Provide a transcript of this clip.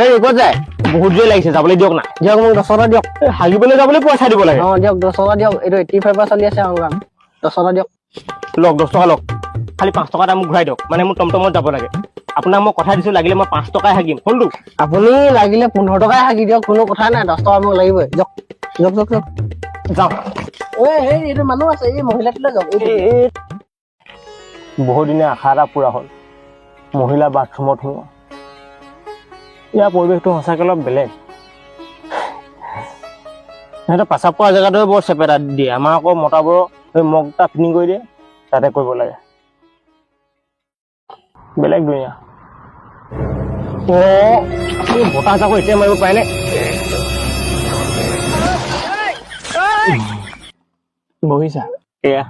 এই ক'ত যায় বহুত জোৰ লাগিছে যাবলৈ দিয়ক না দিয়ক মোক 10 টকা দিয়ক হাগিবলৈ যাবলৈ পইচা দিব লাগে দিয়ক 10 টকা দিয়ক এইটো 85 পৰা চলি আছে সংগ্ৰাম 10 টকা দিয়ক লওক 10 টকা লওক খালি 5 টকা এটা মোক ঘূৰাই দিয়ক মানে মোৰ টমটমত যাব লাগে আপোনাক মই কথা দিছো লাগিলে মই 5 টকাই হাগিম শুনটো আপুনি লাগিলে 15 টকাই হাগি দিয়ক কোনো কথা নাই 10 টকা মোক লাগিবই দিয়ক দিয়ক দিয়ক যাওঁ এই এইটো মানুহ আছে এই মহিলাটোলৈ যাওক বহুত দিনে আশা এটা পূৰা হ'ল মহিলা বাথৰুমত সোমোৱা ইয়াৰ পৰিৱেশটো সঁচাকৈ অলপ বেলেগ সিহঁতে পেচাব কৰা জেগাটোৱে বৰ চেপেটা দিয়ে আমাৰ আকৌ মতাবোৰৰ সেই মগটা ফিটিং কৰি দিয়ে তাতে কৰিব লাগে বেলেগ দুনিয়া বতাহ আকৌ এতিয়া মাৰিব পাৰেনে বহিছা এয়া